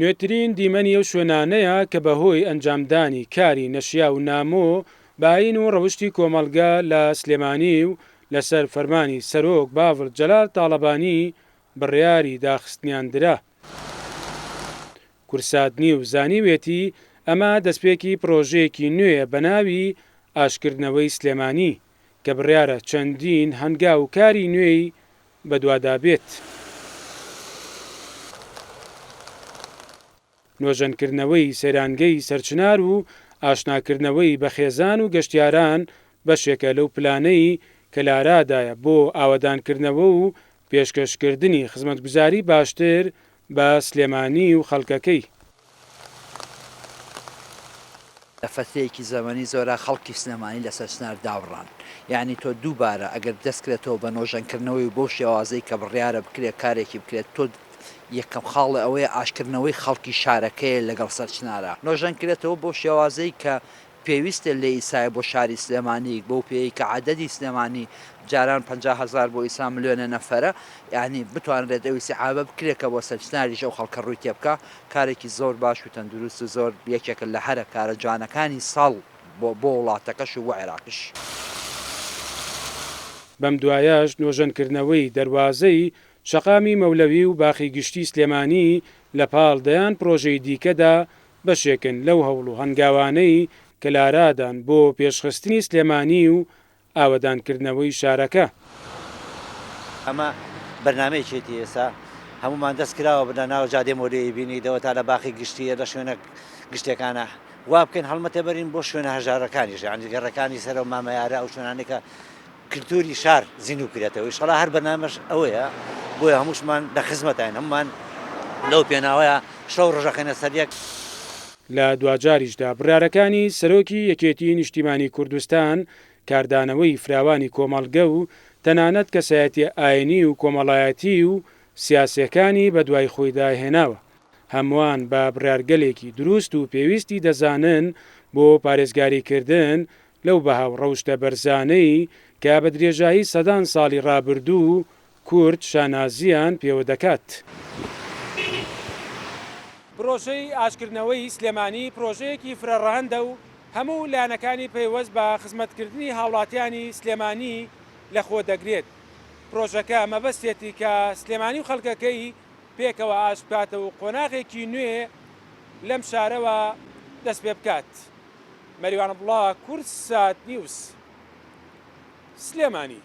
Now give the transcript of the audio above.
نوێترین دیمەنی ئەو شوێنانەیە کە بەهۆی ئەنجامدانی کاری نەشیا و نامۆ باین و ڕەوشی کۆمەڵگە لە سلێمانی و لەسەر فەرمانی سەرۆک باڤڵ جەلال تاڵەبانی بڕیاری داخستنیان درا. کورساتنی و زانیوێتی ئەمە دەستپێکی پرۆژەیەکی نوێیە بە ناوی ئاشکردنەوەی سلێمانی کە بڕیارە چەندین هەنگا و کاری نوێی بەدوادابێت. نۆژەنکردنەوەی سەیرانگەی سەرچنار و ئاشناکردنەوەی بە خێزان و گەشتیاران بەشێکە لەو پلانەی کە لارادایە بۆ ئاوەدانکردنەوە و پێشکەشکردنی خزمەتگوزاری باشتر بە سلێمانی و خەڵکەکەی. لە فترەیەکی زەمانی زۆرە خەڵکی سلێمانی لەسەر چنار داوڕان، یعنی تۆ دووبارە ئەگەر دەستکرێتەوە بە نۆژەنکردنەوەی بۆ شێوازەی کە بڕیارە بکرێت کارێکی بکرێت، تۆ یەکەم خاڵی ئەوەیە ئاشکردنەوەی خەڵکی شارەکەی لەگەڵ سەرچنارە نۆژەنکرێتەوە بۆ شێوازەی کە پێویستە لە ئیسای بۆ شاری سلێمانی بۆ پێی کە عەدەدی سلێمانی جاران 50,000 بۆ ئیسا ملیۆنە نەفەرە، یعنی بتوانرێت ئەو ئیسعابە بکرێتکە بۆ سەرچناریش ئەو خەڵکە ڕووی تێ بکە. کارێکی زۆر باش و تەندروست و زۆر یەکێکە لە هەرە کارە جوانەکانی ساڵ بۆ وڵاتەکەش و بۆ عێراقیش. بەم دوایەش نۆژەنکردنەوەی دەواازەی شەقامی مەولەوی و باخی گشتی سلێمانی لە پاڵ دەیان پرۆژەی دیکەدا بەشێکن لەو هەوڵ و هەنگاوانەی کە لارادان بۆ پێشخستنی سلێمانی و ئاوەدانکردنەوەی شارەکە. ئەمە بەرنامەیەکێتی ئێستا هەمومان دەست کراوە بنە ناو جادێ مۆرەی بینیدەوە تا لە باخی گشتیە لە شوێنە گشتەکانە وا بکەین هەڵمەتە بەرین بۆ شوێنە هەژارەکانیش، یعنی گەڕەکانی سەر و مامەیارە ئەو شوێنانێکە کللتوری شار زیندوو کرێتەوە. ئیشەڵا هەر بەرنامەش ئەوەیە بۆیە هەمووشمان لە خزمەتین، هەمومان لەو پێناوەیە شەو ڕۆژەکەنە سەر یەک. لە دوجاریشدا بڕارەکانی سەرۆکی یەکێتی نیشتیمانی کوردستان کاردانەوەی فراوانی کۆمەڵگە و تەنانەت کەسایەتی ئاینی و کۆمەڵایەتی و سیاسەکانی بە دوای خۆیدا هێناوە، هەمووان بە بڕارگەلێکی دروست و پێویستی دەزانن بۆ پارێزگاریکردن لەو بەهاو ڕەوشتە بەرزانەی کە بە درێژایی سەدان ساڵی ڕابردوو کورد شانازیان پێوە دەکات. پرۆژەی ئاشکردنەوەی سلێمانی پرۆژەیەکی فرەڕەهەندە و هەموو لایەنەکانی پەیوەست بە خزمەتکردنی هاوڵاتیانی سلێمانی لە خۆ دەگرێت. پرۆژەکە مەبەستێتی کە سلێمانی و خەڵکەکەی پێکەوە ئاش بکاتە و قۆناغێکی نوێ لەم شارەوە دەست پێ بکات. مەریوان بڵا، کورسات نیوز، سلێمانی.